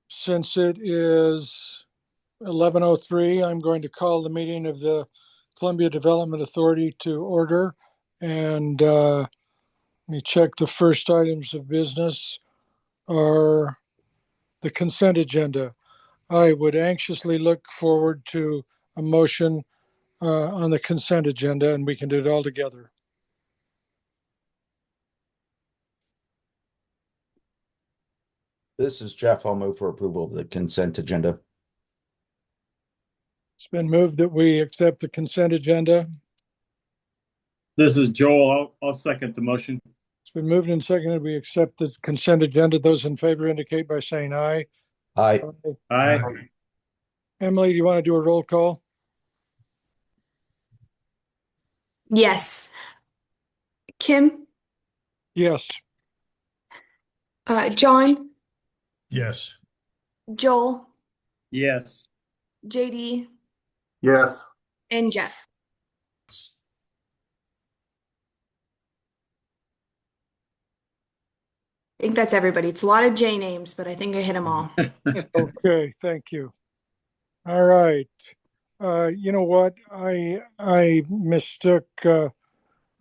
Since it is 11:03, I'm going to call the meeting of the Columbia Development Authority to order. And let me check. The first items of business are the consent agenda. I would anxiously look forward to a motion on the consent agenda, and we can do it all together. This is Jeff. I'll move for approval of the consent agenda. It's been moved that we accept the consent agenda. This is Joel. I'll second the motion. It's been moved and seconded. We accept the consent agenda. Those in favor indicate by saying aye. Aye. Aye. Emily, do you want to do a roll call? Yes. Kim, Yes. John, Yes. Joel, Yes. JD, Yes. and Jeff. I think that's everybody. It's a lot of J names, but I think I hit them all. Okay, thank you. All right. You know what? I mistook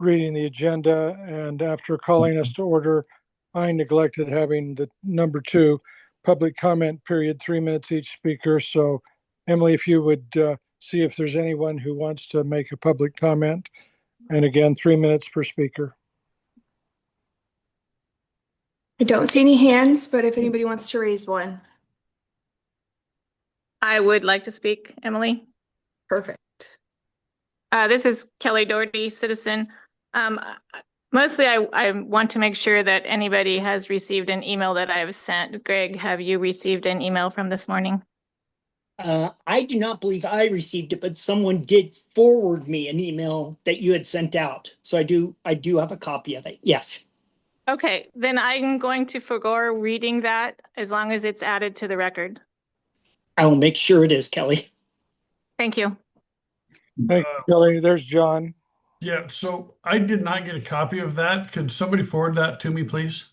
reading the agenda, and after calling us to order, I neglected having the number 2 public comment period, 3 minutes each speaker. So Emily, if you would see if there's anyone who wants to make a public comment, and again, 3 minutes per speaker. I don't see any hands, but if anybody wants to raise one. I would like to speak, Emily. Perfect. This is Kelly Doherty, citizen. Mostly I want to make sure that anybody has received an email that I have sent. Greg, have you received an email from this morning? I do not believe I received it, but someone did forward me an email that you had sent out. So I do have a copy of it. Yes. Okay, then I'm going to forgo reading that as long as it's added to the record. I will make sure it is, Kelly. Thank you. Thank you, Kelly. There's John. Yeah, so I did not get a copy of that. Could somebody forward that to me, please?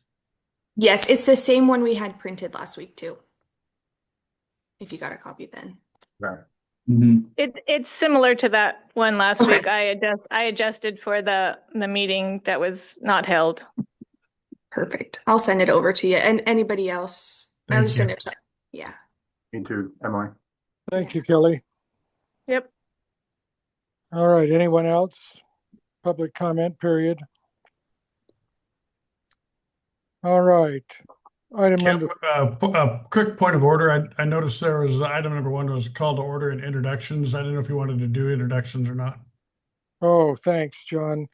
Yes, it's the same one we had printed last week too. If you got a copy then. Right. It's similar to that one last Okay. week. I adjusted for the meeting that was not held. Perfect. I'll send it over to you. And anybody else? I'll Thank just send you. it to yeah. Me too, Emily. Thank you, Kelly. Yep. All right, anyone else? Public comment period. All right. Item Yeah, number, quick point of order. I noticed there was item number 1 was call to order and introductions. I didn't know if you wanted to do introductions or not. oh, thanks, John.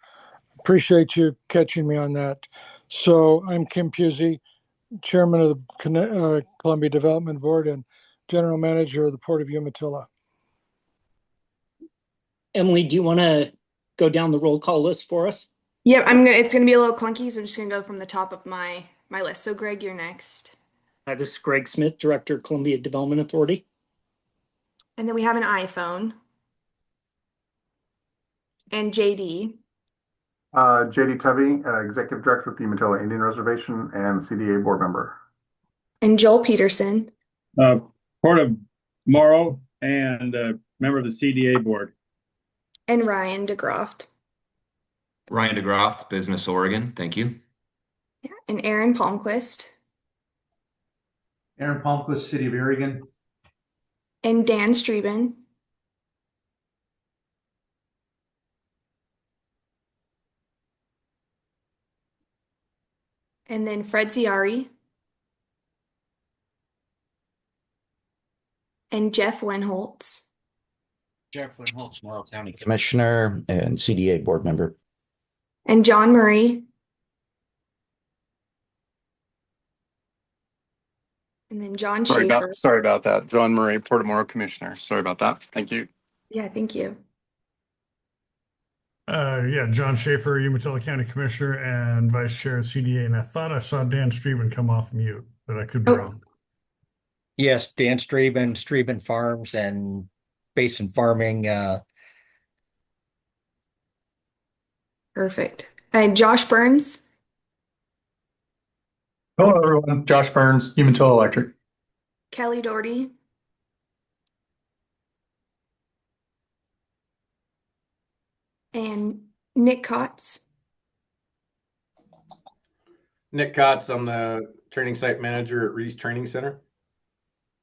Appreciate you catching me on that. So I'm Kim Pusey, Chairman of the Columbia Development Board and General Manager of the Port of Umatilla. Emily, do you want to go down the roll call list for us? Yep, it's gonna be a little clunky, so I'm just gonna go from the top of my list. So Greg, you're next. This is Greg Smith, Director, Columbia Development Authority. And then we have an iPhone. And JD. JD Tuvey, Executive Director with the Umatilla Indian Reservation and CDA Board Member. And Joel Peterson. Port of Morrow and member of the CDA board. And Ryan DeGroft. Ryan DeGroff, Business Oregon. Thank you. Yeah. And Aaron Palmquist. Aaron Palmquist, City of Oregon. And Dan Streben. And then Fred Ziari. And Jeff Wenholtz. Jeff Holtz, Morrow County Commissioner and CDA Board Member. And John Murray. And then John Schaefer. Sorry about that. John Murray, Port of Morrow Commissioner. Sorry about that. Thank you. Yeah, thank you. Yeah, John Schaefer, Umatilla County Commissioner and Vice Chair of CDA. And I thought I saw Dan Streben come off mute, but I could be wrong. Yes, Dan Streben, Streben Farms and Basin Farming. Perfect. And Josh Burns. Hello, everyone. Josh Burns, Umatilla Electric. Kelly Doherty, and Nick Kotz. Nick Kotz, I'm the training site manager at Reese Training Center.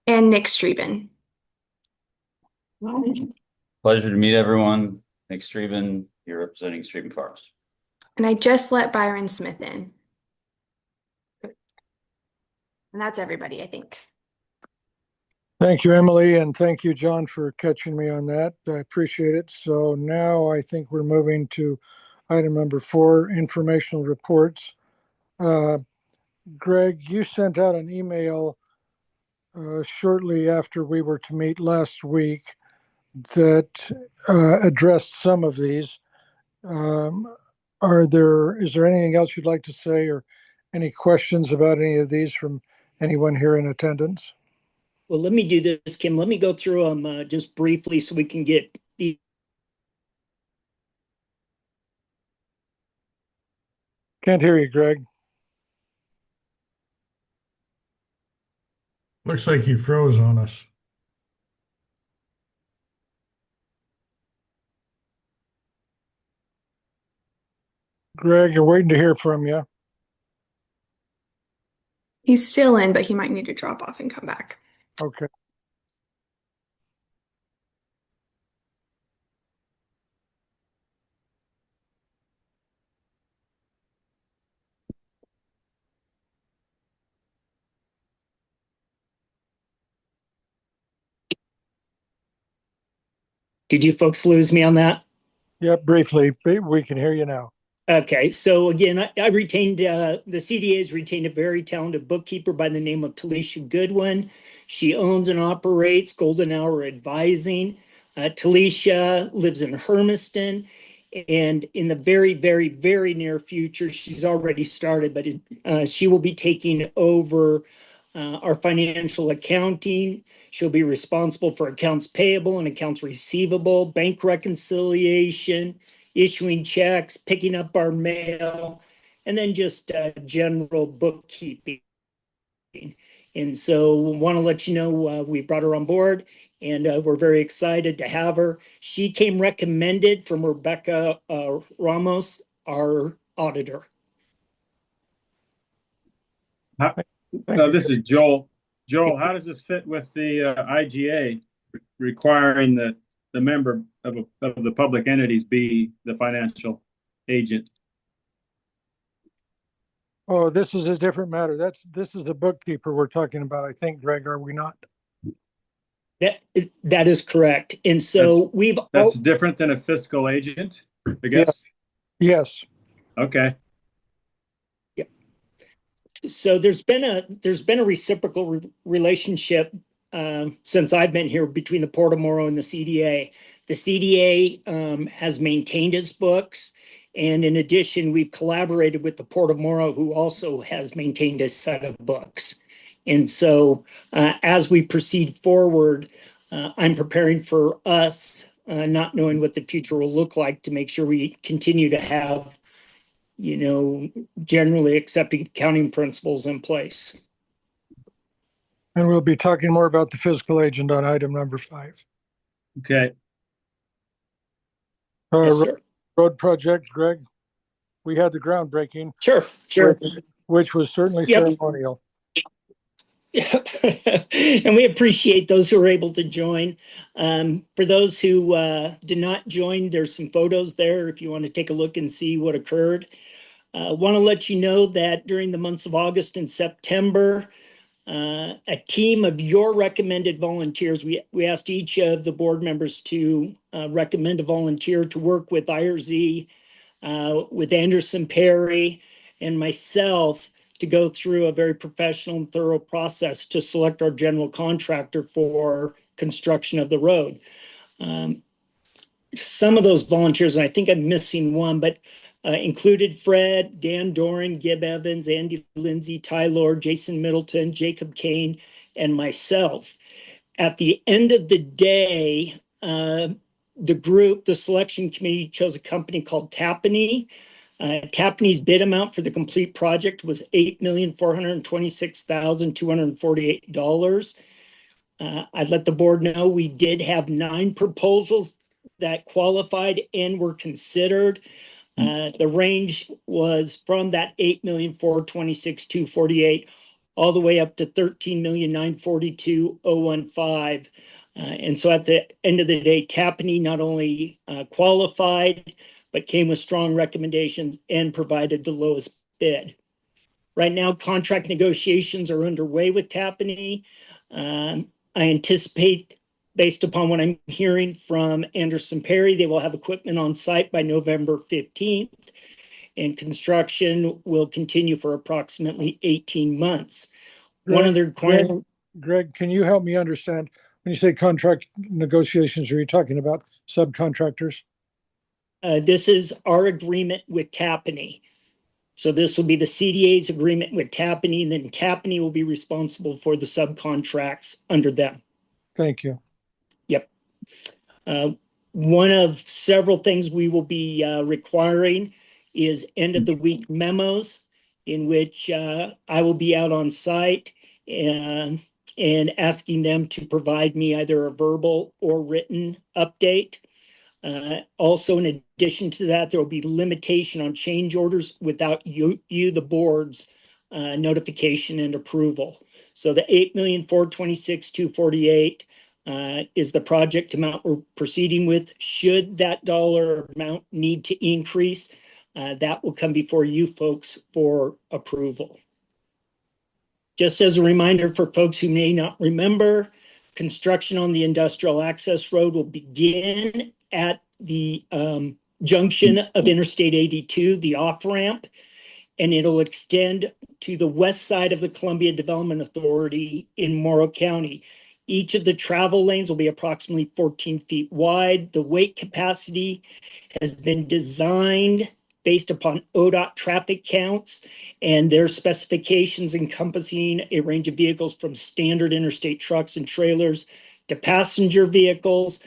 And Nick Streben. Pleasure to meet everyone. Nick Streben, here representing Streben Farms. And I just let Byron Smith in. And that's everybody, I think. Thank you, Emily, and thank you, John, for catching me on that. I appreciate it. So now I think we're moving to item number 4, informational reports. Greg, you sent out an email shortly after we were to meet last week that addressed some of these. Is there anything else you'd like to say or any questions about any of these from anyone here in attendance? Well, let me do this, Kim. Let me go through them just briefly so we can get the. Can't hear you, Greg. Looks like you froze on us. Greg, you're waiting to hear from you. He's still in, but he might need to drop off and come back. Okay. Did you folks lose me on that? Yep, briefly. We can hear you now. Okay, so again, I retained, the CDA has retained a very talented bookkeeper by the name of Talisha Goodwin. She owns and operates Golden Hour Advising. Talisha lives in Hermiston, and in the very, very, very near future, she's already started, but she will be taking over our financial accounting. She'll be responsible for accounts payable and accounts receivable, bank reconciliation, issuing checks, picking up our mail, and then just general bookkeeping. And so want to let you know we brought her on board, and we're very excited to have her. She came recommended from Rebecca Ramos, our auditor. This is Joel. Joel, how does this fit with the IGA requiring that the member of the public entities be the financial agent? Oh, this is a different matter. This is the bookkeeper we're talking about, I think, Greg, are we not? That is correct. And so that's different than a fiscal agent, I guess. Yes. Okay. Yeah. So there's been a reciprocal relationship since I've been here between the Port of Morrow and the CDA. The CDA has maintained its books, and in addition, we've collaborated with the Port of Morrow, who also has maintained a set of books. And so as we proceed forward, I'm preparing for us, not knowing what the future will look like, to make sure we continue to have, generally accepted accounting principles in place. And we'll be talking more about the fiscal agent on item number 5. Okay. Yes, sir. Road project, Greg. We had the groundbreaking. Sure. Which was certainly ceremonial. Yeah. And we appreciate those who are able to join. For those who did not join, there's some photos there if you want to take a look and see what occurred. Want to let you know that during the months of August and September, a team of your recommended volunteers, we asked each of the board members to recommend a volunteer to work with IRZ, with Anderson Perry and myself, to go through a very professional and thorough process to select our general contractor for construction of the road. Some of those volunteers, and I think I'm missing one, but included Fred, Dan Doran, Gib Evans, Andy Lindsay, Ty Lord, Jason Middleton, Jacob Kane, and myself. At the end of the day, the selection committee chose a company called Tapany. Tapany's bid amount for the complete project was $8,426,248. I'd let the board know we did have 9 proposals that qualified and were considered. The range was from that 8,426,248 all the way up to 13,942,015. And so at the end of the day, Tapani not only qualified, but came with strong recommendations and provided the lowest bid. Right now, contract negotiations are underway with Tapani. I anticipate, based upon what I'm hearing from Anderson Perry, they will have equipment on site by November 15th, and construction will continue for approximately 18 months. One of the requirements. Greg, can you help me understand when you say contract negotiations, are you talking about subcontractors? This is our agreement with Tapani. So this will be the CDA's agreement with Tapani, and then Tapani will be responsible for the subcontracts under them. Thank you. Yep. One of several things we will be requiring is end of the week memos, in which I will be out on site and asking them to provide me either a verbal or written update. Also, in addition to that, there will be limitation on change orders without you the board's notification and approval. So the 8,426,248 is the project amount we're proceeding with. Should that dollar amount need to increase, that will come before you folks for approval. Just as a reminder for folks who may not remember, construction on the industrial access road will begin at the junction of Interstate 82, the off-ramp, and it'll extend to the west side of the Columbia Development Authority in Morrow County. Each of the travel lanes will be approximately 14 feet wide. The weight capacity has been designed based upon ODOT traffic counts and their specifications encompassing a range of vehicles from standard interstate trucks and trailers to passenger vehicles.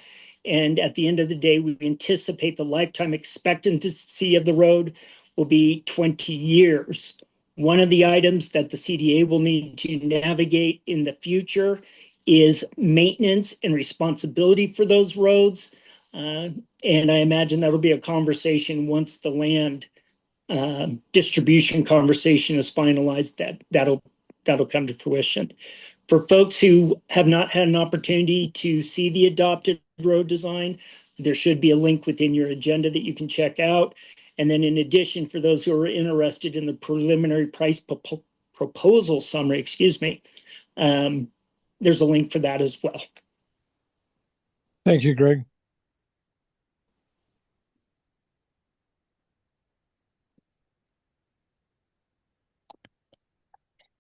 And at the end of the day, we anticipate the lifetime expectancy of the road will be 20 years. One of the items that the CDA will need to navigate in the future is maintenance and responsibility for those roads. And I imagine that'll be a conversation once the land distribution conversation is finalized, that'll come to fruition. For folks who have not had an opportunity to see the adopted road design, there should be a link within your agenda that you can check out. And then in addition, for those who are interested in the preliminary price proposal summary, there's a link for that as well. Thank you, Greg.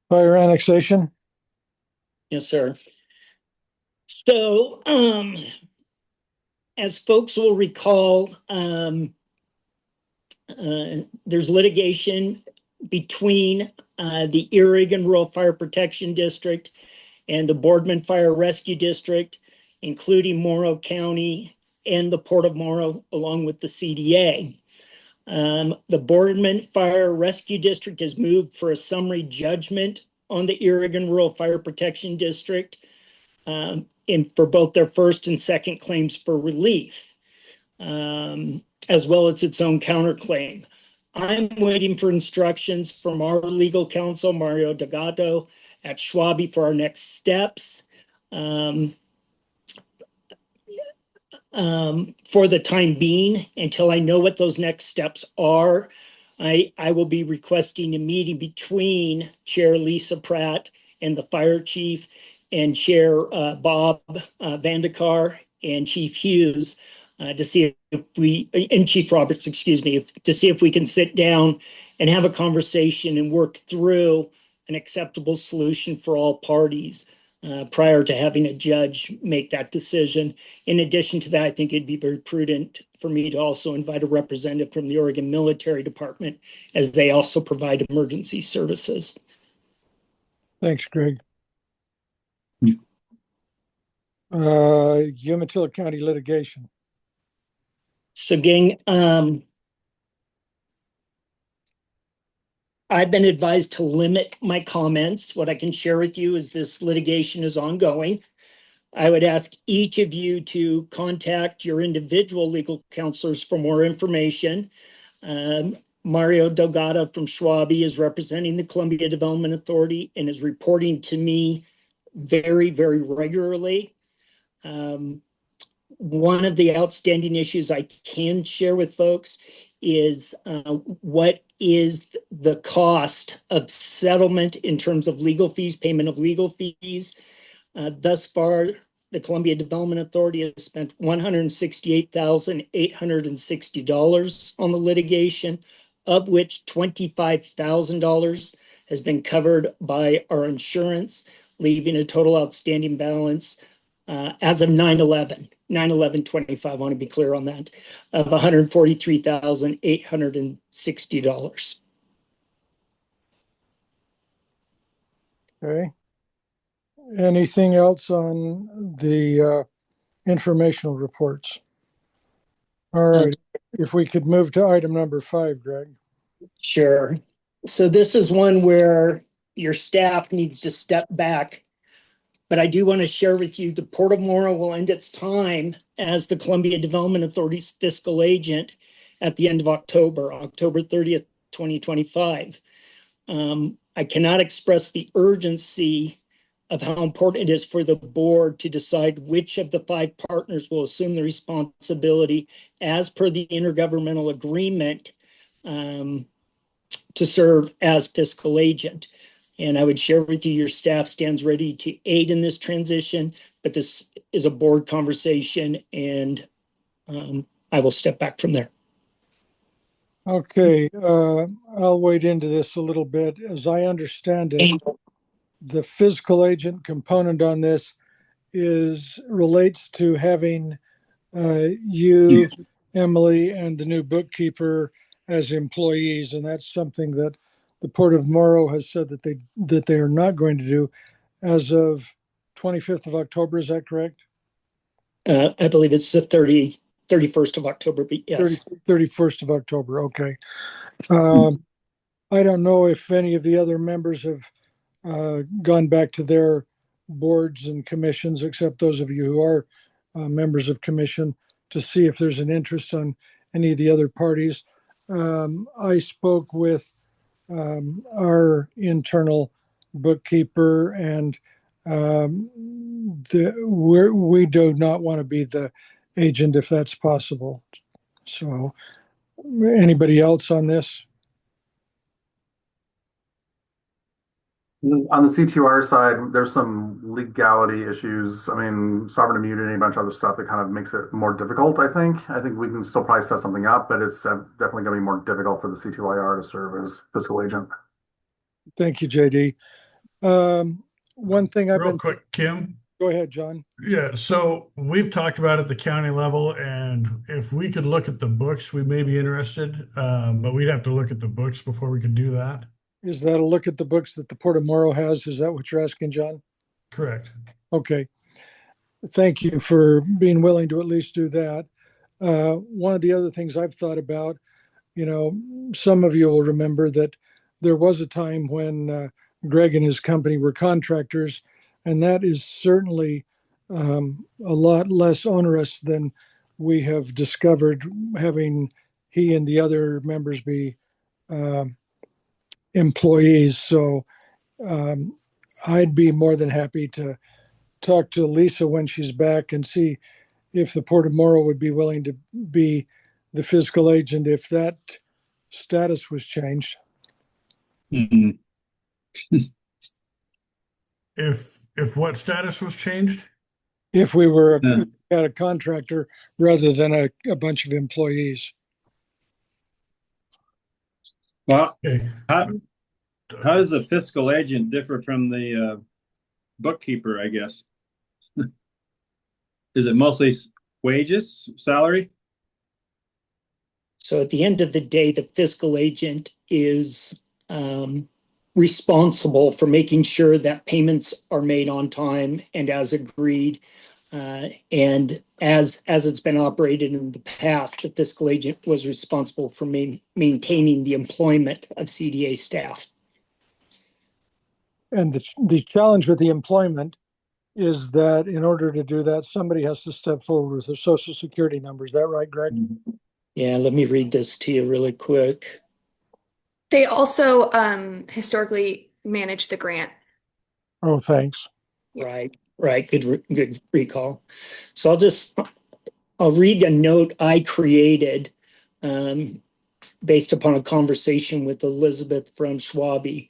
Fire annexation. Yes, sir. So, as folks will recall, there's litigation between the Earagan Rural Fire Protection District and the Boardman Fire Rescue District, including Morrow County and the Port of Morrow, along with the CDA. The Boardman Fire Rescue District has moved for a summary judgment on the Earagan Rural Fire Protection District for both their first and second claims for relief, as well as its own counterclaim. I'm waiting for instructions from our legal counsel, Mario D'Agato, at Schwabe for our next steps. For the time being, until I know what those next steps are, I will be requesting a meeting between Chair Lisa Pratt and the fire chief and Chair Bob Vandekar and Chief Hughes to see if and Chief Roberts, to see if we can sit down and have a conversation and work through an acceptable solution for all parties prior to having a judge make that decision. In addition to that, I think it'd be very prudent for me to also invite a representative from the Oregon Military Department, as they also provide emergency services. Thanks, Greg. Umatilla County litigation. So, gang, I've been advised to limit my comments. What I can share with you is this litigation is ongoing. I would ask each of you to contact your individual legal counselors for more information. Mario Delgado from Schwabe is representing the Columbia Development Authority and is reporting to me very, very regularly. One of the outstanding issues I can share with folks is what is the cost of settlement in terms of legal fees, payment of legal fees. Thus far, the Columbia Development Authority has spent $168,860 on the litigation, of which $25,000 has been covered by our insurance, leaving a total outstanding balance as of 9/11/25, I want to be clear on that, of $143,860. Okay. Anything else on the informational reports? All right. If we could move to item number 5, Greg. Sure. So this is one where your staff needs to step back, but I do want to share with you the Port of Morrow will end its time as the Columbia Development Authority's fiscal agent at the end of October 30th, 2025. I cannot express the urgency of how important it is for the board to decide which of the 5 partners will assume the responsibility as per the intergovernmental agreement to serve as fiscal agent. And I would share with you, your staff stands ready to aid in this transition, but this is a board conversation, and I will step back from there. Okay, I'll wade into this a little bit. As I understand it, the fiscal agent component on this relates to having you, Emily, and the new bookkeeper as employees, and that's something that the Port of Morrow has said that they are not going to do as of 25th of October. Is that correct? I believe it's the 31st of October, but yes. 31st of October, okay. I don't know if any of the other members have gone back to their boards and commissions, except those of you who are members of commission, to see if there's an interest on any of the other parties. I spoke with our internal bookkeeper, and we do not want to be the agent if that's possible. So, anybody else on this? On the C2R side, there's some legality issues. I mean, sovereign immunity, a bunch of other stuff that kind of makes it more difficult, I think. I think we can still probably set something up, but it's definitely going to be more difficult for the C2IR to serve as fiscal agent. Thank you, JD. One thing Real quick, Kim. Go ahead, John. Yeah, so we've talked about it at the county level, and if we could look at the books, we may be interested, but we'd have to look at the books before we could do that. Is that a look at the books that the Port of Morrow has? Is that what you're asking, John? Correct. Okay. Thank you for being willing to at least do that. One of the other things I've thought about, some of you will remember that there was a time when Greg and his company were contractors, and that is certainly a lot less onerous than we have discovered, having he and the other members be employees. So I'd be more than happy to talk to Lisa when she's back and see if the Port of Morrow would be willing to be the fiscal agent if that status was changed. Mhm. If what status was changed? If we were Yeah. at a contractor rather than a bunch of employees. Well, Okay. how does a fiscal agent differ from the bookkeeper, I guess? Is it mostly wages, salary? So at the end of the day, the fiscal agent is responsible for making sure that payments are made on time and as agreed. And as it's been operated in the past, the fiscal agent was responsible for maintaining the employment of CDA staff. And the challenge with the employment is that in order to do that, somebody has to step forward with a social security number. Is that right, Greg? Yeah, let me read this to you really quick. They also historically manage the grant. Oh, thanks. Right, right. Good recall. So I'll read a note I created based upon a conversation with Elizabeth from Schwabe.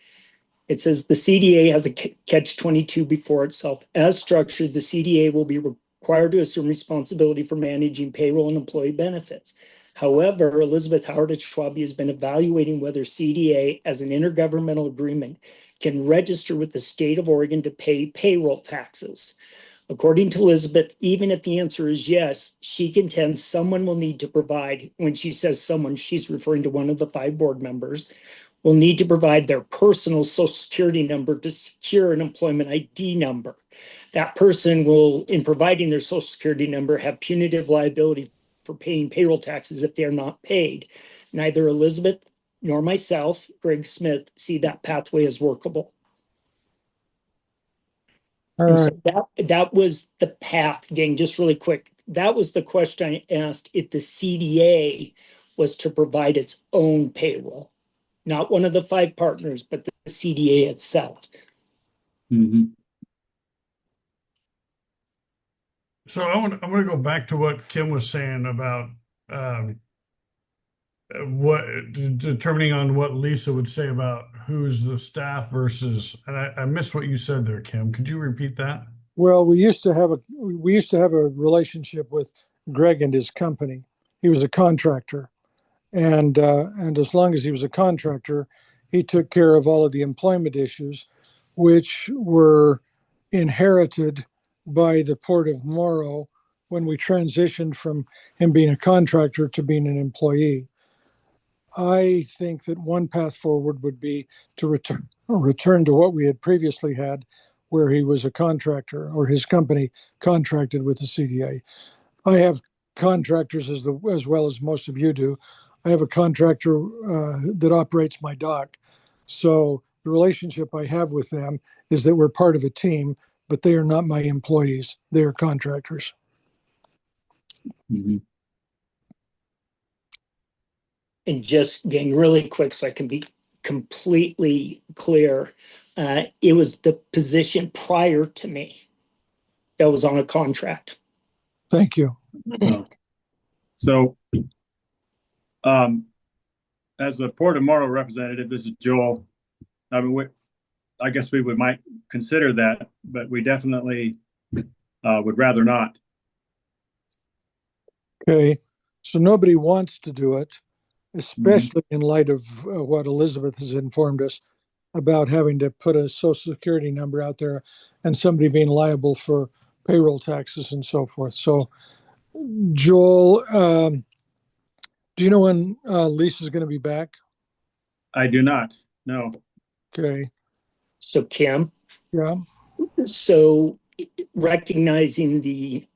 It says the CDA has a catch-22 before itself. As structured, the CDA will be required to assume responsibility for managing payroll and employee benefits. However, Elizabeth Howard at Schwabe has been evaluating whether CDA, as an intergovernmental agreement, can register with the state of Oregon to pay payroll taxes. According to Elizabeth, even if the answer is yes, she contends someone will need to provide, when she says someone, she's referring to one of the 5 board members, will need to provide their personal social security number to secure an employment ID number. That person will, in providing their social security number, have punitive liability for paying payroll taxes if they are not paid. Neither Elizabeth nor myself, Greg Smith, see that pathway as workable. All And right. so that was the path, gang, just really quick. That was the question I asked if the CDA was to provide its own payroll, not one of the 5 partners, but the CDA itself. So I'm gonna go back to what Kim was saying about what determining on what Lisa would say about who's the staff versus, and I missed what you said there, Kim. Could you repeat that? Well, we used to have a relationship with Greg and his company. He was a contractor, and as long as he was a contractor, he took care of all of the employment issues, which were inherited by the Port of Morrow when we transitioned from him being a contractor to being an employee. I think that one path forward would be to return to what we had previously had, where he was a contractor or his company contracted with the CDA. I have contractors as well as most of you do. I have a contractor that operates my dock. So the relationship I have with them is that we're part of a team, but they are not my employees. They are contractors. And just getting really quick so I can be completely clear, it was the position prior to me that was on a contract. Thank you. So, as the Port of Morrow representative, this is Joel. I mean, I guess we might consider that, but we definitely would rather not. Okay. So nobody wants to do it, especially in light of what Elizabeth has informed us about having to put a social security number out there and somebody being liable for payroll taxes and so forth. So, Joel, do you know when Lisa's going to be back? I do not. No. Okay. So Kim, Yeah. so recognizing the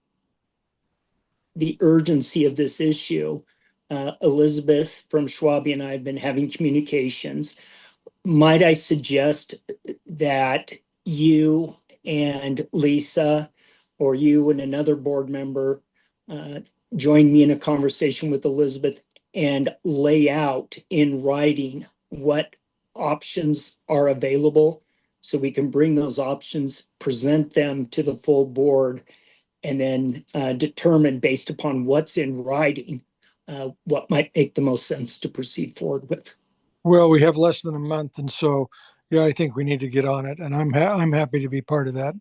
urgency of this issue, Elizabeth from Schwabe and I have been having communications. Might I suggest that you and Lisa, or you and another board member, join me in a conversation with Elizabeth and lay out in writing what options are available so we can bring those options, present them to the full board, and then determine based upon what's in writing what might make the most sense to proceed forward with. Well, we have less than a month, and so yeah, I think we need to get on it, and I'm happy to be part of that.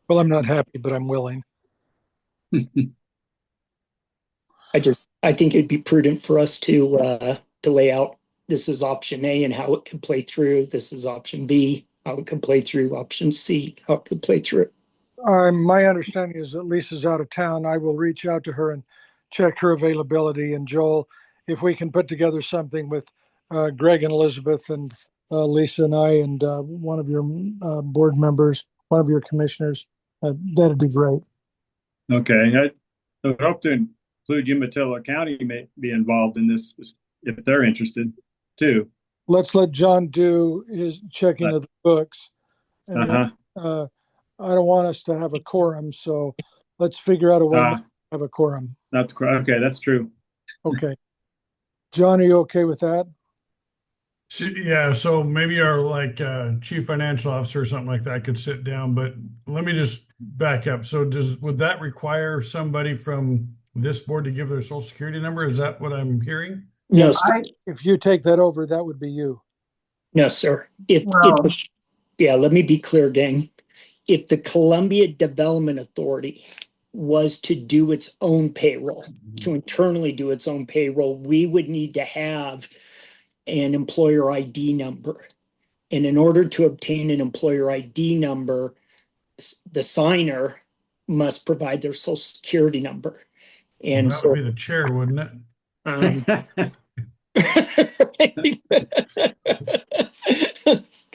Well, I'm not happy, but I'm willing. I think it'd be prudent for us to lay out this is option A and how it can play through. This is option B, how it can play through. Option C, how it could play through. My understanding is that Lisa's out of town. I will reach out to her and check her availability. And Joel, if we can put together something with Greg and Elizabeth and Lisa and I and one of your board members, one of your commissioners, that'd be great. Okay. I would hope to include Umatilla County may be involved in this if they're interested too. Let's let John do his checking of the books. And then, I don't want us to have a quorum, so let's figure out a way not to have a quorum. That's okay. That's true. Okay. John, are you okay with that? Yeah, so maybe our chief financial officer or something like that could sit down, but let me just back up. So would that require somebody from this board to give their social security number? Is that what I'm hearing? No, If you take that over, that would be you. no, sir. Well, Yeah, let me be clear, gang. If the Columbia Development Authority was to do its own payroll, to internally do its own payroll, we would need to have an employer ID number. And in order to obtain an employer ID number, the signer must provide their social security number. And That would be the chair, wouldn't it?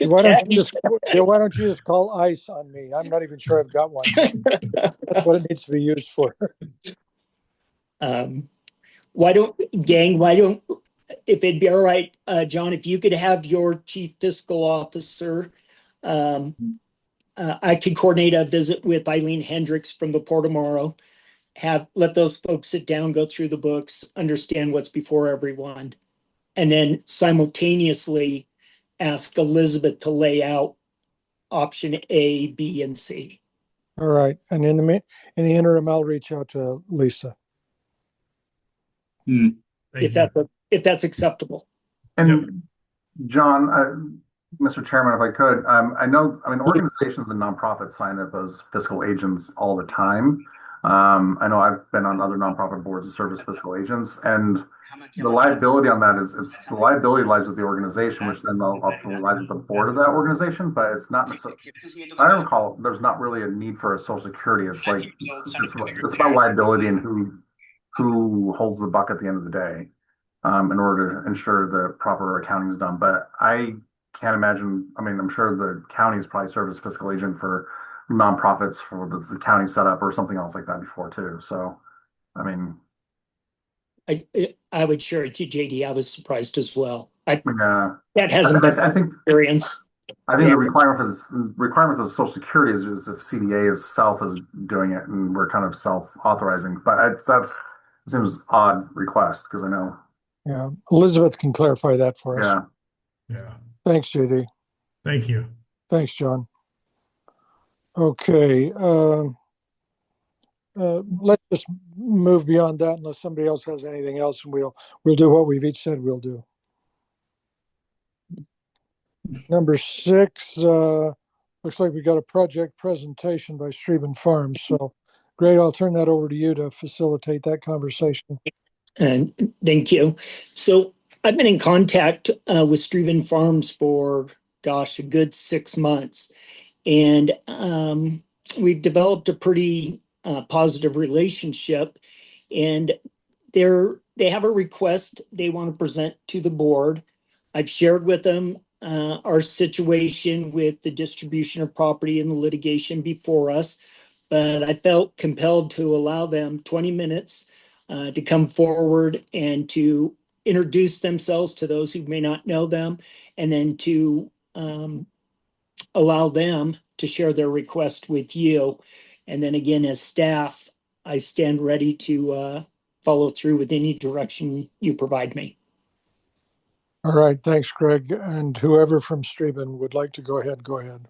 Why don't you just call ICE on me? I'm not even sure I've got one. That's what it needs to be used for. Why don't, if it'd be all right, John, if you could have your chief fiscal officer, I could coordinate a visit with Eileen Hendricks from the Port tomorrow. Let those folks sit down, go through the books, understand what's before everyone, and then simultaneously ask Elizabeth to lay out option A, B, and C. All right. And in the interim, I'll reach out to Lisa. If that's acceptable. And John, Mr. Chairman, if I could, I mean, organizations and nonprofits sign up as fiscal agents all the time. I know I've been on other nonprofit boards that serve as fiscal agents, and the liability on that is the liability lies with the organization, which then lies with the board of that organization, but it's not necessarily, I don't recall, there's not really a need for a social security. It's like, it's about liability and who holds the buck at the end of the day, in order to ensure the proper accounting is done. But I can't imagine, I mean, I'm sure the county's probably served as fiscal agent for nonprofits for the county setup or something else like that before too. So, I mean, I would share it to JD. I was surprised as well. yeah, that hasn't been I think experience. I think the requirement of Social Security is if CDA itself is doing it, and we're kind of self-authorizing. But it seems odd request because I know. Yeah, Elizabeth can clarify that for us. Yeah. Thanks, JD. Thank you. Thanks, John. Okay. Let's just move beyond that unless somebody else has anything else, and we'll do what we've each said we'll do. Number 6, looks like we got a project presentation by Streben Farms. So, Greg, I'll turn that over to you to facilitate that conversation. And thank you. So I've been in contact with Streben Farms for, a good 6 months. And we've developed a pretty positive relationship. And they have a request they want to present to the board. I've shared with them our situation with the distribution of property and the litigation before us, but I felt compelled to allow them 20 minutes to come forward and to introduce themselves to those who may not know them, and then to allow them to share their request with you. And then again, as staff, I stand ready to follow through with any direction you provide me. All right. Thanks, Greg. And whoever from Streben would like to go ahead, go ahead.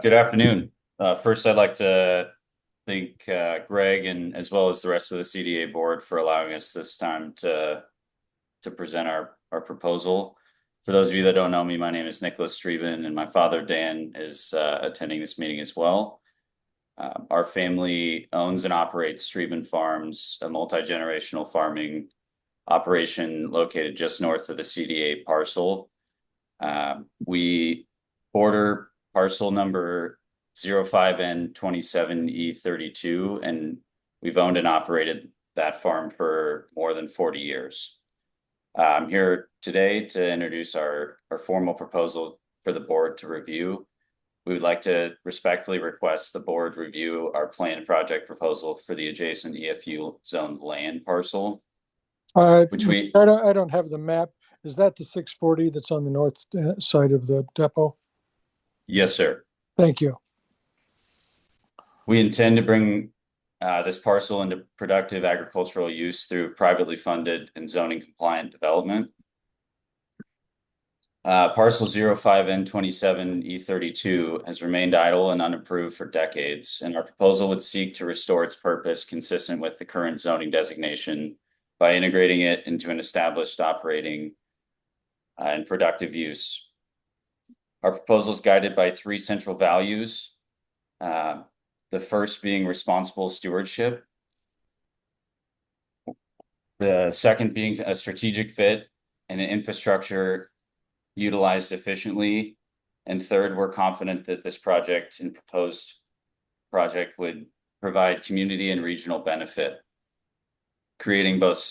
Good afternoon. First, I'd like to thank Greg and as well as the rest of the CDA board for allowing us this time to present our proposal. For those of you that don't know me, my name is Nicholas Streben, and my father, Dan, is attending this meeting as well. Our family owns and operates Streben Farms, a multi-generational farming operation located just north of the CDA parcel. We border parcel number 05N27E32, and we've owned and operated that farm for more than 40 years. I'm here today to introduce our formal proposal for the board to review. We would like to respectfully request the board review our planned project proposal for the adjacent EFU zoned land parcel. Which I don't have the map. Is that the 640 that's on the north side of the depot? Yes, sir. Thank you. We intend to bring this parcel into productive agricultural use through privately funded and zoning compliant development. Parcel 05N27E32 has remained idle and unapproved for decades, and our proposal would seek to restore its purpose consistent with the current zoning designation by integrating it into an established operating and productive use. Our proposal is guided by three central values. The first being responsible stewardship. The second being a strategic fit and an infrastructure utilized efficiently. And third, we're confident that this project and proposed project would provide community and regional benefit, creating both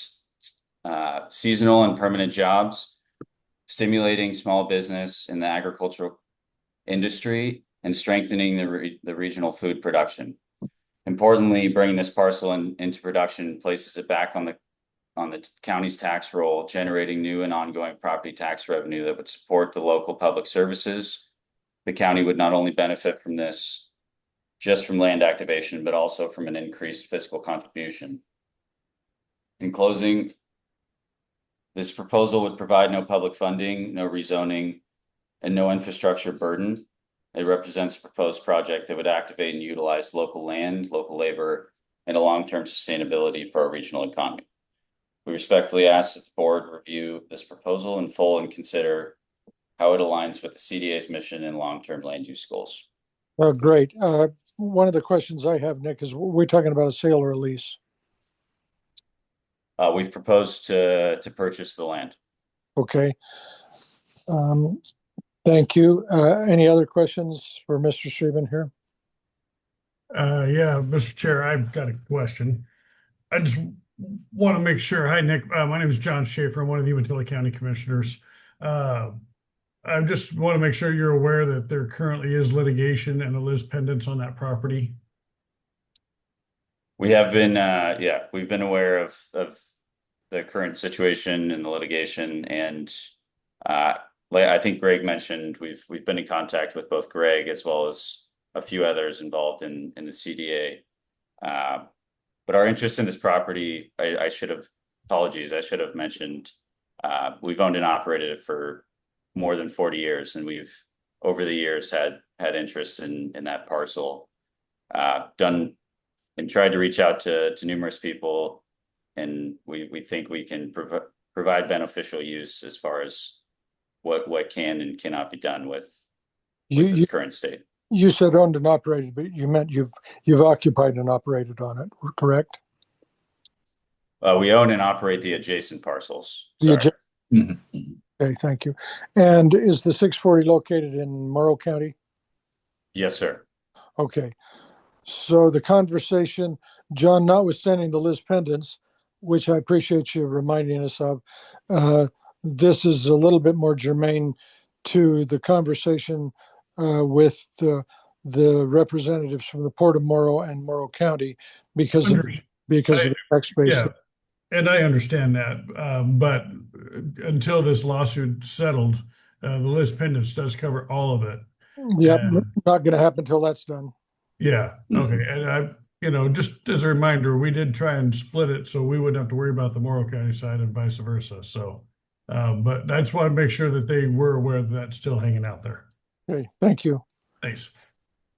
seasonal and permanent jobs, stimulating small business in the agricultural industry, and strengthening the regional food production. Importantly, bringing this parcel into production places it back on the county's tax roll, generating new and ongoing property tax revenue that would support the local public services. The county would not only benefit from this just from land activation, but also from an increased fiscal contribution. In closing, this proposal would provide no public funding, no rezoning, and no infrastructure burden. It represents a proposed project that would activate and utilize local land, local labor, and a long-term sustainability for our regional economy. We respectfully ask that the board review this proposal in full and consider how it aligns with the CDA's mission and long-term land use goals. Great. One of the questions I have, Nick, is we're talking about a sale or a lease. We've proposed to purchase the land. Okay. Thank you. Any other questions for Mr. Streben here? Yeah, Mr. Chair, I've got a question. I just want to make sure. Hi, Nick. My name is John Schaefer. I'm one of the Umatilla County Commissioners. I just want to make sure you're aware that there currently is litigation and a lis pendens on that property. We have been, we've been aware of the current situation and the litigation, and I think Greg mentioned we've been in contact with both Greg as well as a few others involved in the CDA. But our interest in this property, I should have mentioned, we've owned and operated it for more than 40 years, and we've over the years had interest in that parcel. Done and tried to reach out to numerous people, and we think we can provide beneficial use as far as what can and cannot be done with its current state. You said owned and operated, but you meant you've occupied and operated on it, correct? We own and operate the adjacent parcels. Sorry. Okay, thank you. And is the 640 located in Morrow County? Yes, sir. Okay. So the conversation, John, notwithstanding the lis pendens, which I appreciate you reminding us of, this is a little bit more germane to the conversation with the representatives from the Port of Morrow and Morrow County because of the tax base. Yeah, and I understand that, but until this lawsuit settled, the lis pendens does cover all of it. Yeah, not going to happen until that's done. Yeah. Okay. And just as a reminder, we did try and split it so we wouldn't have to worry about the Morrow County side and vice versa. So, but I just want to make sure that they were aware that that's still hanging out there. Okay. Thank you. Thanks.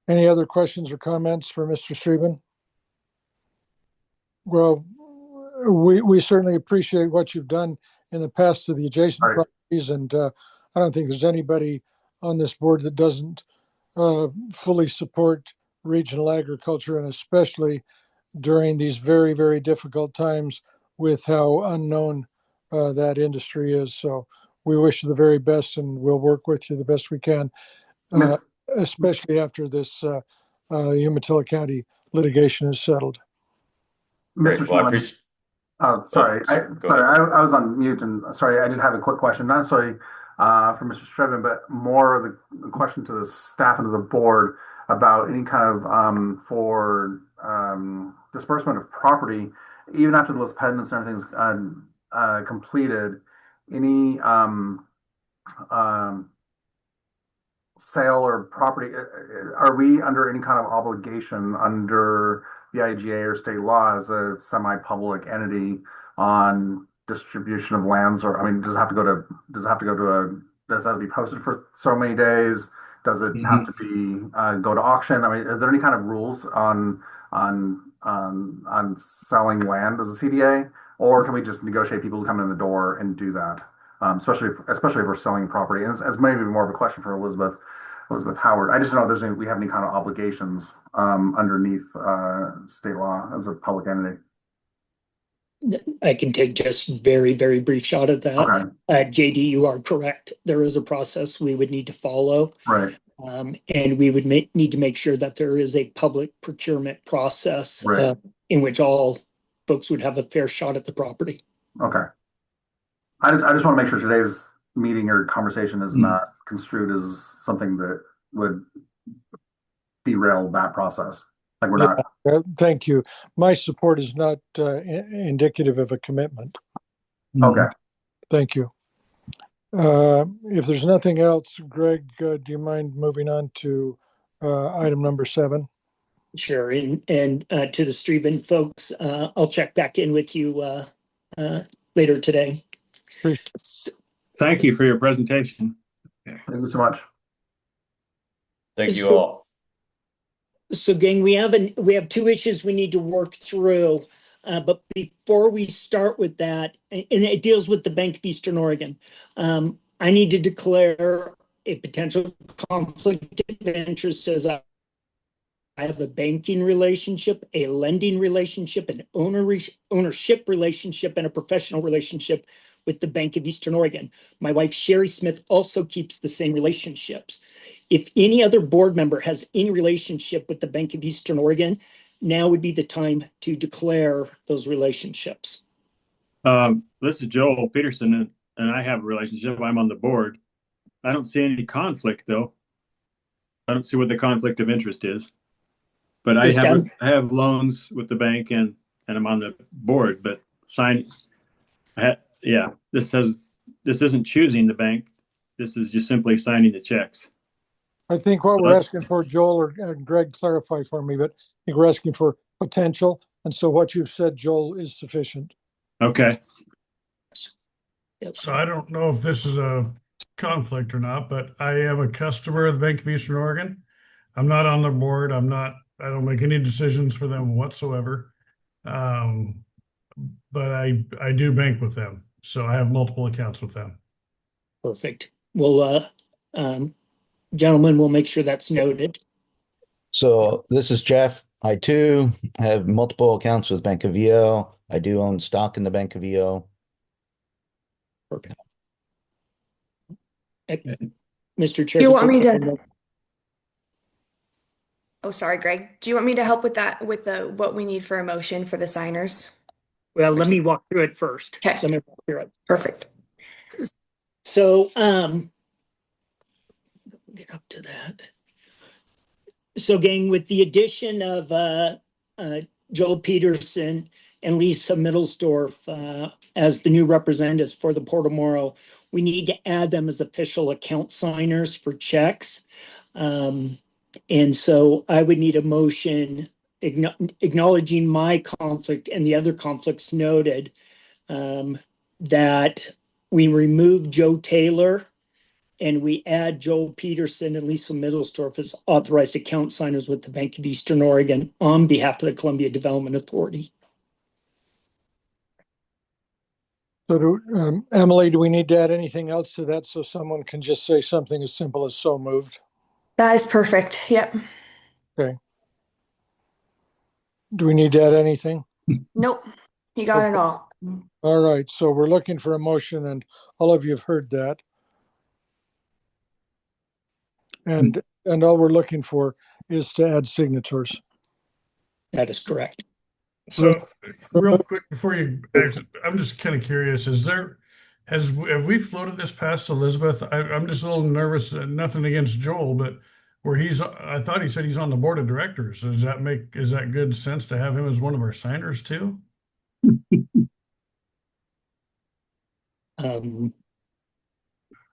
Any other questions or comments for Mr. Streben? Well, we certainly appreciate what you've done in the past to the adjacent properties, and I don't think there's anybody on this board that doesn't fully support regional agriculture, and especially during these very, very difficult times with how unknown that industry is. So we wish you the very best, and we'll work with you the best we can, especially after this Umatilla County litigation is settled. Mr. Chairman, sorry, I was on mute, and sorry, I did have a quick question, not necessarily for Mr. Streben, but more of the question to the staff and to the board about any kind of for disbursement of property, even after the lis pendens and everything's completed. Any sale or property, are we under any kind of obligation under the IGA or state law as a semi-public entity on distribution of lands? Or, I mean, does it have to go to, does it have to go to a, does it have to be posted for so many days? Does it have to be, go to auction? I mean, is there any kind of rules on selling land as a CDA? Or can we just negotiate people who come in the door and do that? Especially if we're selling property. And as maybe more of a question for Elizabeth Howard. I just don't know if we have any kind of obligations underneath state law as a public entity. I can take just very, very brief shot at that. Okay. JD, you are correct. There is a process we would need to follow. Right. And we would need to make sure that there is a public procurement process Right. in which all folks would have a fair shot at the property. Okay. I just want to make sure today's meeting or conversation is not construed as something that would derail that process. Like we're not. Thank you. My support is not indicative of a commitment. Okay. Thank you. If there's nothing else, Greg, do you mind moving on to item number 7? Sure. And to the Streben folks, I'll check back in with you later today. Thank you for your presentation. Thank you so much. Thank you all. So gang, we have 2 issues we need to work through. But before we start with that, and it deals with the Bank of Eastern Oregon, I need to declare a potential conflict of interest as I have a banking relationship, a lending relationship, an ownership relationship, and a professional relationship with the Bank of Eastern Oregon. My wife, Sherry Smith, also keeps the same relationships. If any other board member has any relationship with the Bank of Eastern Oregon, now would be the time to declare those relationships. This is Joel Peterson, and I have a relationship. I'm on the board. I don't see any conflict, though. I don't see what the conflict of interest is. But I have loans with the bank, and I'm on the board. But this isn't choosing the bank. This is just simply signing the checks. I think what we're asking for, Joel, or Greg, clarify for me, but I think we're asking for potential. And so what you've said, Joel, is sufficient. Okay. So I don't know if this is a conflict or not, but I am a customer of the Bank of Eastern Oregon. I'm not on their board. I don't make any decisions for them whatsoever. But I do bank with them. So I have multiple accounts with them. Perfect. Well, gentlemen, we'll make sure that's noted. So this is Jeff. I too have multiple accounts with Bank of EO. I do own stock in the Bank of EO. Perfect. Mr. Chair. Do you want me to? Oh, sorry, Greg. Do you want me to help with that, with what we need for a motion for the signers? Well, let me walk through it first. Okay. Let me walk through it. Perfect. So, get up to that. So, gang, with the addition of Joel Peterson and Lisa Middlesdorf as the new representatives for the Port of Morrow, we need to add them as official account signers for checks. And so I would need a motion acknowledging my conflict and the other conflicts noted, that we remove Joe Taylor and we add Joel Peterson and Lisa Middlesdorf as authorized account signers with the Bank of Eastern Oregon on behalf of the Columbia Development Authority. So Emily, do we need to add anything else to that so someone can just say something as simple as so moved? That is perfect. Yep. Okay. Do we need to add anything? Nope. You got it all. All right. So we're looking for a motion, and all of you have heard that. And all we're looking for is to add signatures. That is correct. So real quick before you exit, I'm just kind of curious, have we floated this past Elizabeth? I'm just a little nervous, nothing against Joel, but I thought he said he's on the board of directors. Is that good sense to have him as one of our signers too?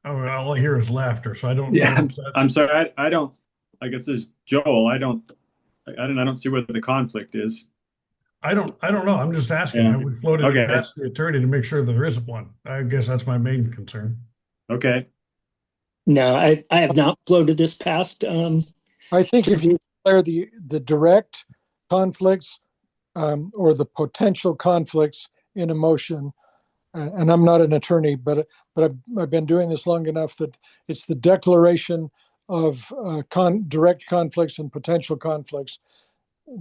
Oh, all I hear is laughter, so I don't Yeah, know if I'm that's. sorry. I don't. I guess this is Joel. I don't see where the conflict is. I don't know. I'm just asking. Yeah. Have we floated it Okay. past the attorney to make sure there isn't one? I guess that's my main concern. Okay. No, I have not floated this past. I think if you declare the direct conflicts or the potential conflicts in a motion, and I'm not an attorney, but I've been doing this long enough that it's the declaration of direct conflicts and potential conflicts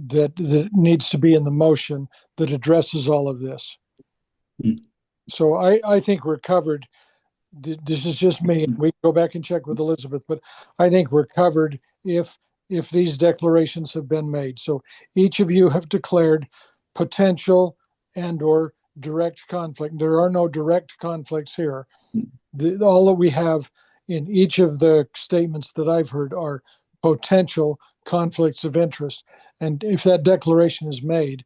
that needs to be in the motion that addresses all of this. Hmm. So I think we're covered. This is just me. We can go back and check with Elizabeth, but I think we're covered if these declarations have been made. So each of you have declared potential and or direct conflict. There are no direct conflicts here. All that we have in each of the statements that I've heard are potential conflicts of interest. And if that declaration is made,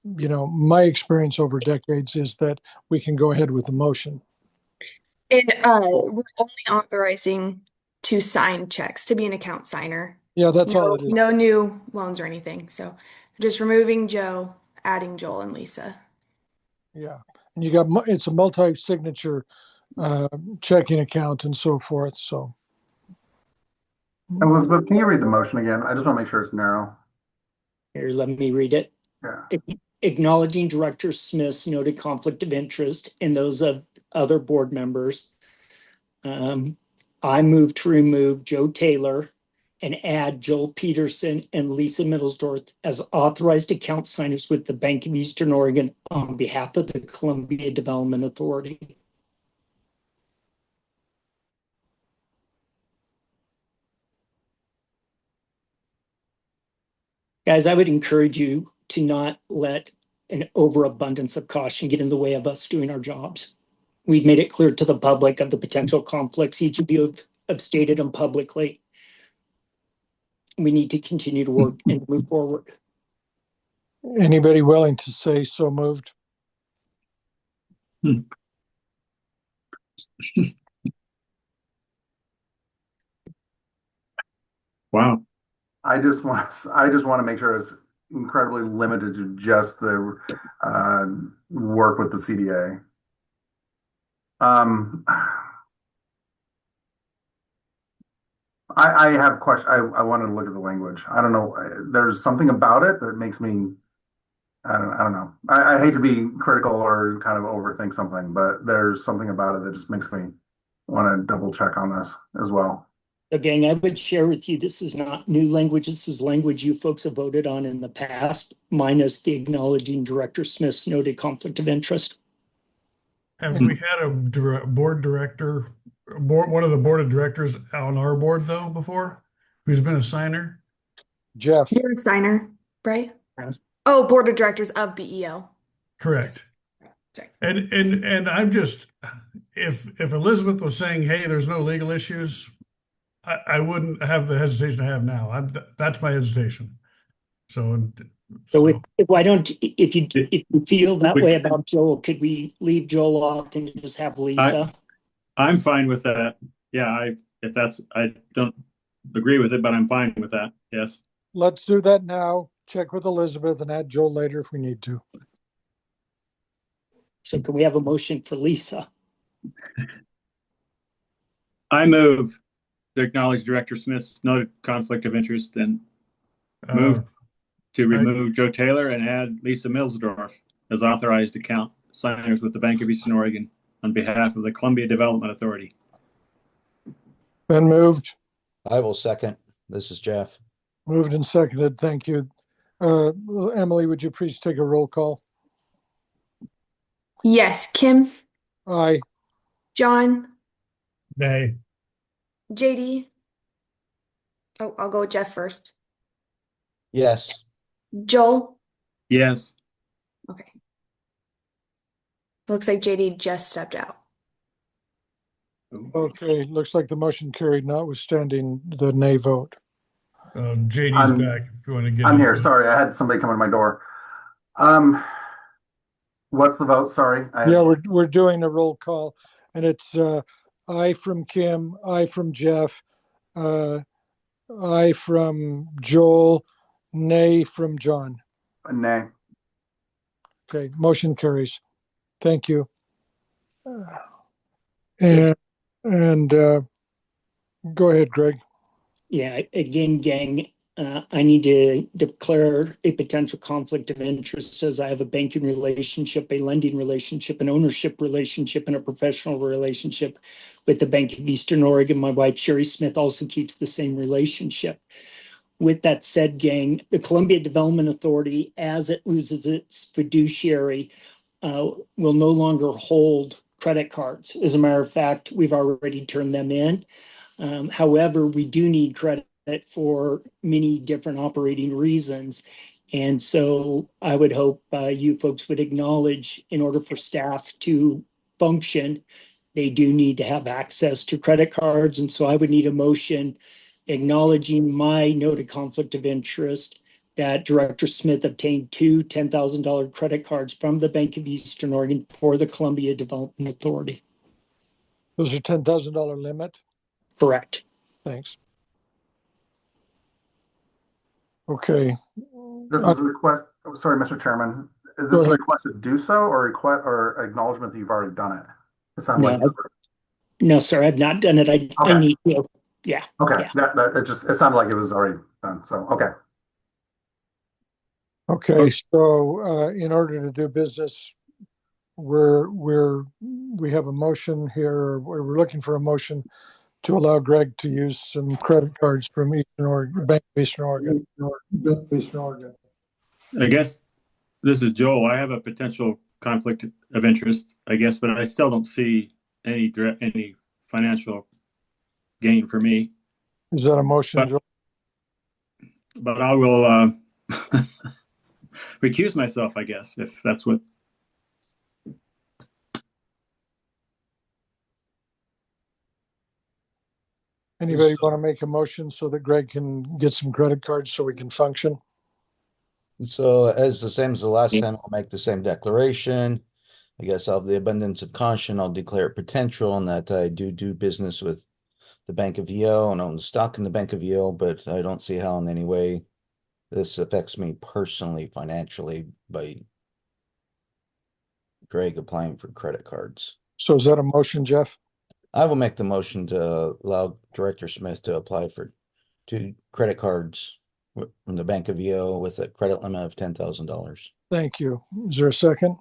my experience over decades is that we can go ahead with the motion. And we're only authorizing to sign checks, to be an account signer. Yeah, that's all it is. No new loans or anything. So just removing Joe, adding Joel and Lisa. Yeah. And it's a multi-signature checking account and so forth. So Elizabeth, can you read the motion again? I just want to make sure it's narrow. Here, let me read it. Yeah. Acknowledging Director Smith's noted conflict of interest and those of other board members. I move to remove Joe Taylor and add Joel Peterson and Lisa Middlesdorf as authorized account signers with the Bank of Eastern Oregon on behalf of the Columbia Development Authority. Guys, I would encourage you to not let an overabundance of caution get in the way of us doing our jobs. We've made it clear to the public of the potential conflicts each of you have stated them publicly. We need to continue to work and move forward. anybody willing to say so moved? Wow. I just want to make sure it's incredibly limited to just the work with the CDA. I have question. I wanted to look at the language. I don't know. There's something about it that makes me. I don't know. I hate to be critical or kind of overthink something, but there's something about it that just makes me want to double check on this as well. Again, I would share with you, this is not new language. This is language you folks have voted on in the past, minus the acknowledging Director Smith's noted conflict of interest. Have we had a one of the board of directors on our board though before, who's been a signer? Jeff. You're a signer, right? Yes. Oh, board of directors of BEO. Correct. Sorry. And I'm just, if Elizabeth was saying, hey, there's no legal issues, I wouldn't have the hesitation I have now. That's my hesitation. So why don't, if you feel that way about Joel, could we leave Joel off and just have Lisa? I'm fine with that. Yeah, I don't agree with it, but I'm fine with that. Yes. Let's do that now. Check with Elizabeth and add Joel later if we need to. So can we have a motion for Lisa? I move to acknowledge Director Smith's noted conflict of interest and move to remove Joe Taylor and add Lisa Milsdorf as authorized account signers with the Bank of Eastern Oregon on behalf of the Columbia Development Authority. Been moved. I will second. This is Jeff. Moved and seconded. Thank you. Emily, would you please take a roll call? Yes. Kim, Aye. John, nay. JD. Oh, I'll go with Jeff first. Yes. Joel. Yes. Okay. Looks like JD just stepped out. Okay, looks like the motion carried, notwithstanding the nay vote. JD's back if you want to get. I'm here. Sorry, I had somebody come to my door. What's the vote? Sorry. Yeah, we're doing a roll call, and it's I from Kim, I from Jeff, uh, I from Joel, nay from John. Nay. Okay, motion carries. Thank you. So- And go ahead, Greg. Yeah, again, gang, I need to declare a potential conflict of interest as I have a banking relationship, a lending relationship, an ownership relationship, and a professional relationship with the Bank of Eastern Oregon. My wife, Sherry Smith, also keeps the same relationship. With that said, gang, the Columbia Development Authority, as it loses its fiduciary, will no longer hold credit cards. As a matter of fact, we've already turned them in. However, we do need credit for many different operating reasons. And so I would hope you folks would acknowledge in order for staff to function, they do need to have access to credit cards. And so I would need a motion acknowledging my noted conflict of interest that Director Smith obtained two $10,000 credit cards from the Bank of Eastern Oregon for the Columbia Development Authority. Those are $10,000 limit. Correct. Thanks. Okay. This is a request. Oh, sorry, Mr. Chairman. Is Go this a ahead. request to do so or request or acknowledgement that you've already done it? It sounds like. No, sir, I've not done it. I Okay. need to. Yeah. Okay. Yeah. It sounded like it was already done. So, okay. Okay, so in order to do business, we have a motion here. We're looking for a motion to allow Greg to use some credit cards from Eastern Oregon, Bank of Eastern Oregon. I guess this is Joel. I have a potential conflict of interest, I guess, but I still don't see any financial gain for me. Is that a motion, But- Joel? But I will recuse myself, I guess, if that's what. Anybody want to make a motion so that Greg can get some credit cards so we can function? So as the same as the last time, I'll make the same declaration. I guess out of the abundance of caution, I'll declare potential and that I do business with the Bank of EO and own stock in the Bank of EO, but I don't see how in any way this affects me personally, financially by Greg applying for credit cards. So is that a motion, Jeff? I will make the motion to allow Director Smith to apply for two credit cards from the Bank of EO with a credit limit of $10,000. Thank you. Is there a second?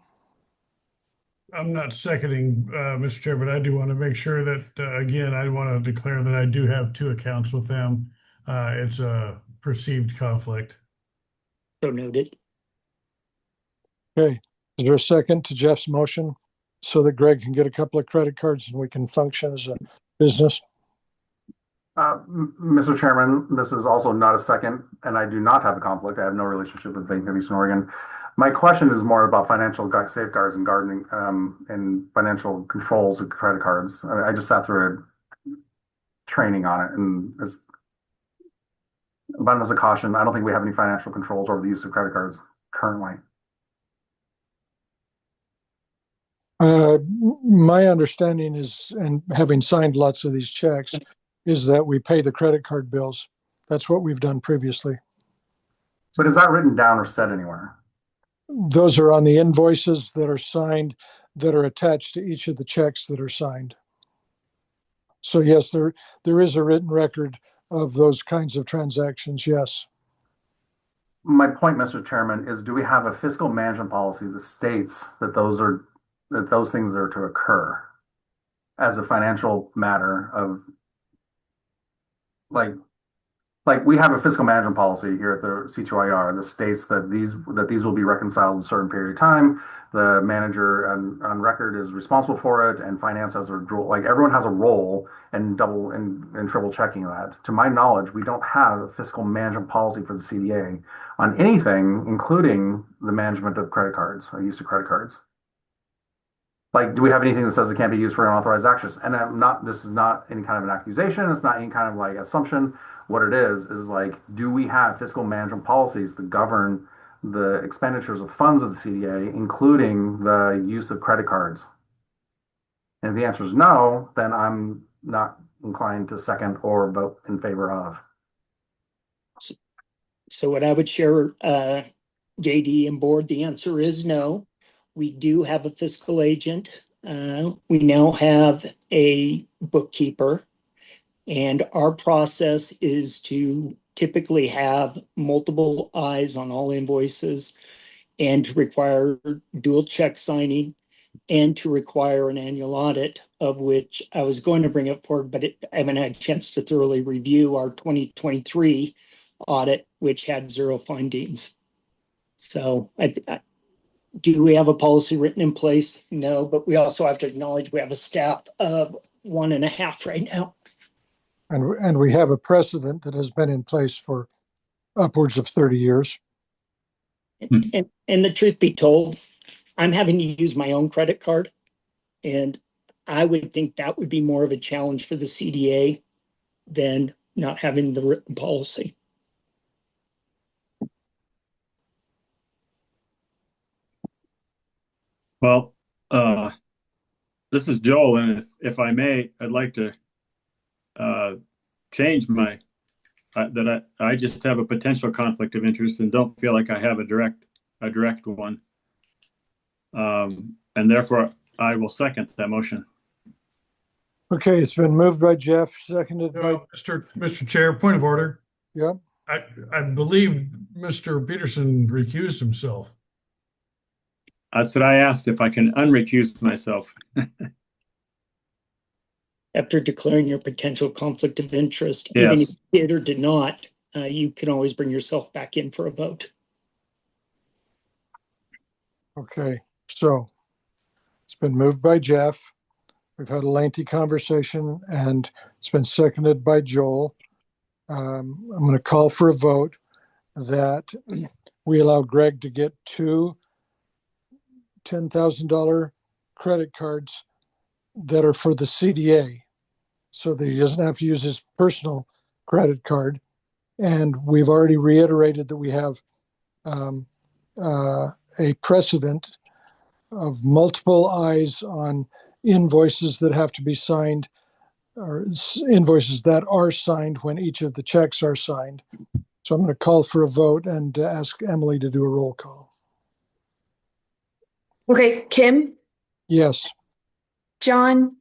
I'm not seconding, Mr. Chair, but I do want to make sure that, again, I want to declare that I do have two accounts with them. It's a perceived conflict. So noted. Okay. Is there a second to Jeff's motion so that Greg can get a couple of credit cards and we can function as a business? Mr. Chairman, this is also not a second, and I do not have a conflict. I have no relationship with Bank of Eastern Oregon. My question is more about financial safeguards and gardening and financial controls of credit cards. I just sat through a training on it, and it's abundance of caution. I don't think we have any financial controls over the use of credit cards currently. My understanding is, and having signed lots of these checks, is that we pay the credit card bills. That's what we've done previously. But is that written down or said anywhere? Those are on the invoices that are signed, that are attached to each of the checks that are signed. So yes, there is a written record of those kinds of transactions, yes. My point, Mr. Chairman, is do we have a fiscal management policy that states that those things are to occur as a financial matter of like we have a fiscal management policy here at the C2IR that states that these will be reconciled in a certain period of time. The manager on record is responsible for it, and finance has a role. Like everyone has a role in double and triple checking that. To my knowledge, we don't have a fiscal management policy for the CDA on anything, including the management of credit cards or use of credit cards. Like, do we have anything that says it can't be used for unauthorized actions? And this is not any kind of an accusation. It's not any kind of like assumption. What it is like, do we have fiscal management policies that govern the expenditures of funds of the CDA, including the use of credit cards? And if the answer is no, then I'm not inclined to second or vote in favor of. So what I would share, JD and board, the answer is no. We do have a fiscal agent. We now have a bookkeeper. And our process is to typically have multiple eyes on all invoices and to require dual check signing and to require an annual audit, of which I was going to bring it forward, but I haven't had a chance to thoroughly review our 2023 audit, which had 0 findings. So do we have a policy written in place? No, but we also have to acknowledge we have a staff of 1.5 right now. And we have a precedent that has been in place for upwards of 30 years. And the truth be told, I'm having to use my own credit card. And I would think that would be more of a challenge for the CDA than not having the written policy. Well, this is Joel, and if I may, I'd like to change my that I just have a potential conflict of interest and don't feel like I have a direct one, and therefore I will second that motion. Okay, it's been moved by Jeff, seconded by Mr. Chair, point of order. Yep. I believe Mr. Peterson recused himself. That's what I asked, if I can unrecuse myself. After declaring your potential conflict of interest, Yes. even if you did or did not, you can always bring yourself back in for a vote. Okay, so it's been moved by Jeff. We've had a lengthy conversation and it's been seconded by Joel. I'm going to call for a vote that we allow Greg to get 2 $10,000 credit cards that are for the CDA so that he doesn't have to use his personal credit card. And we've already reiterated that we have a precedent of multiple eyes on invoices that have to be signed, or invoices that are signed when each of the checks are signed. So I'm going to call for a vote and ask Emily to do a roll call. Okay, Kim, Yes. John,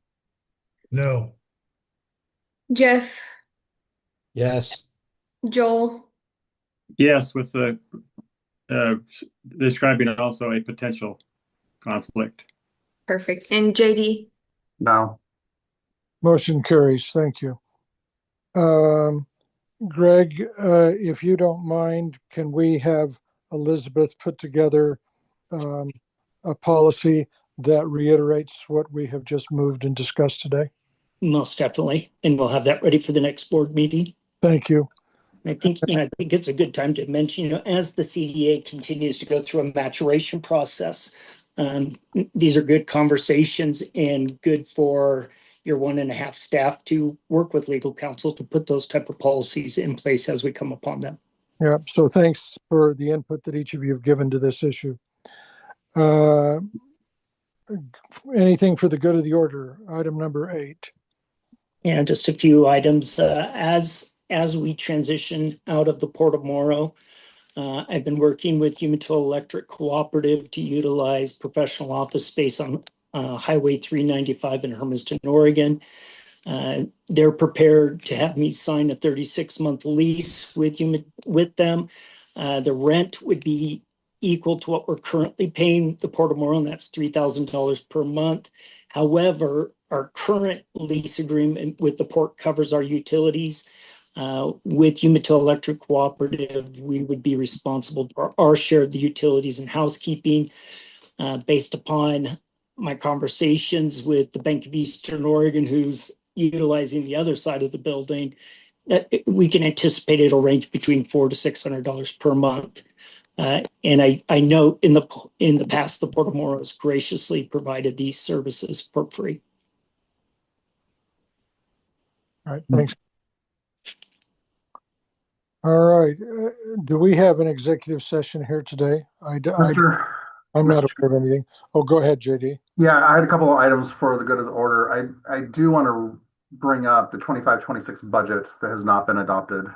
No. Jeff, Yes. Joel, Yes, with the describing also a potential conflict. perfect. And JD? No. Motion carries. Thank you. Greg, if you don't mind, can we have Elizabeth put together a policy that reiterates what we have just moved and discussed today? Most definitely. And we'll have that ready for the next board meeting. Thank you. I think it's a good time to mention, as the CDA continues to go through a maturation process, these are good conversations and good for your 1.5 staff to work with legal counsel to put those type of policies in place as we come upon them. Yeah, so thanks for the input that each of you have given to this issue. Anything for the good of the order? Item number 8. And just a few items. As we transition out of the Port of Morrow, I've been working with Umatilla Electric Cooperative to utilize professional office space on Highway 395 in Hermiston, Oregon. They're prepared to have me sign a 36-month lease with them. The rent would be equal to what we're currently paying the Port of Morrow, and that's $3,000 per month. However, our current lease agreement with the port covers our utilities. With Umatilla Electric Cooperative, we would be responsible for our share of the utilities and housekeeping. Based upon my conversations with the Bank of Eastern Oregon, who's utilizing the other side of the building, we can anticipate it'll range between $400 to $600 per month. And I know in the past, the Port of Morrow has graciously provided these services for free. All right, thanks. All right, do we have an executive session here today? I'm not aware of anything. Oh, go ahead, JD. Yeah, I had a couple of items for the good of the order. I do want to bring up the 25-26 budget that has not been adopted.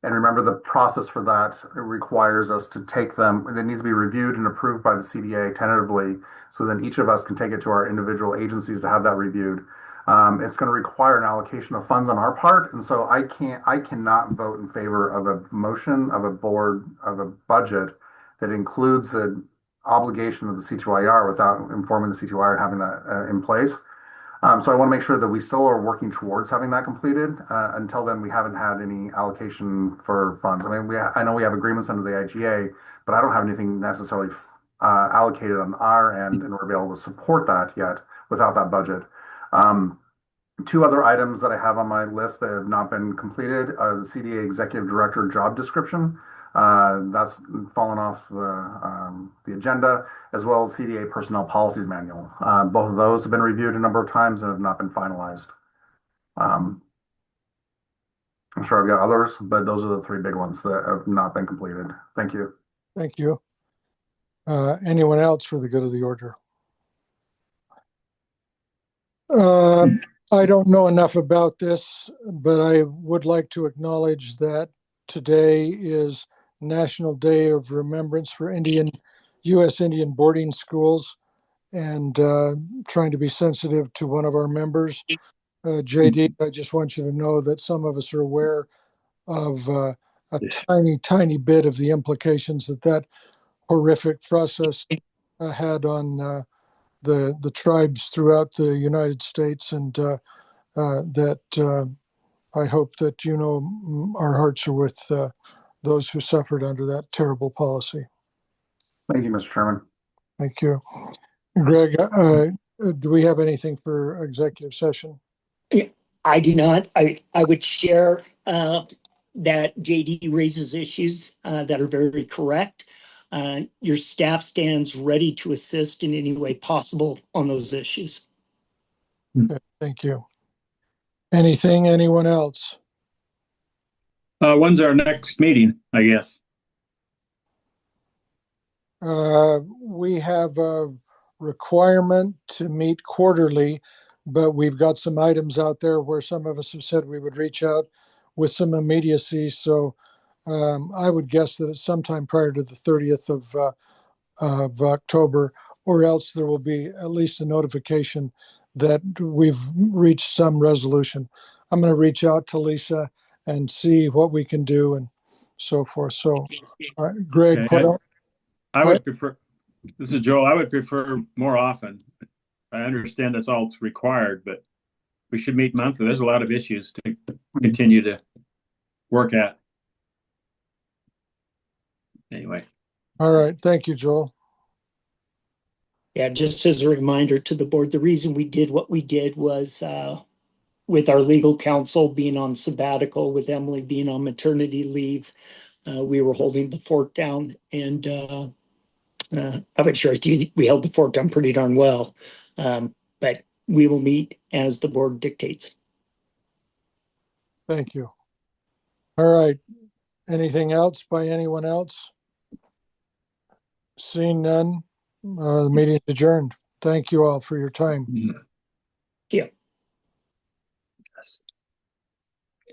And remember, the process for that requires us to take them, it needs to be reviewed and approved by the CDA tentatively. So then each of us can take it to our individual agencies to have that reviewed. It's going to require an allocation of funds on our part. And so I cannot vote in favor of a motion of a board of a budget that includes an obligation of the C2IR without informing the C2IR and having that in place. So I want to make sure that we still are working towards having that completed. Until then, we haven't had any allocation for funds. I mean, I know we have agreements under the IGA, but I don't have anything necessarily allocated on our end in order to be able to support that yet without that budget. Two other items that I have on my list that have not been completed are the CDA Executive Director job description. That's fallen off the agenda, as well as CDA Personnel Policies Manual. Both of those have been reviewed a number of times and have not been finalized. I'm sure I've got others, but those are the three big ones that have not been completed. Thank you. Thank you. Anyone else for the good of the order? I don't know enough about this, but I would like to acknowledge that today is National Day of Remembrance for U.S. Indian boarding schools, and trying to be sensitive to one of our members. JD, I just want you to know that some of us are aware of a tiny, tiny bit of the implications that horrific process had on the tribes throughout the United States, and that I hope that our hearts are with those who suffered under that terrible policy. Thank you, Mr. Chairman. Thank you. Greg, do we have anything for executive session? I do not. I would share that JD raises issues that are very correct. Your staff stands ready to assist in any way possible on those issues. Okay, thank you. Anyone else? When's our next meeting, I guess? We have a requirement to meet quarterly, but we've got some items out there where some of us have said we would reach out with some immediacy. So I would guess that it's sometime prior to the 30th of October, or else there will be at least a notification that we've reached some resolution. I'm going to reach out to Lisa and see what we can do and so forth. So, Greg, Okay, I would prefer, this is Joel, I would prefer more often. I understand that's all that's required, but we should meet monthly. There's a lot of issues to continue to work at. Anyway. All right. Thank you, Joel. Yeah, just as a reminder to the board, the reason we did what we did was with our legal counsel being on sabbatical, with Emily being on maternity leave, we were holding the fort down, and I would share with you, we held the fort down pretty darn well. But we will meet as the board dictates. Thank you. All right. Anything else by anyone else? Seeing none, the meeting is adjourned. Thank you all for your time.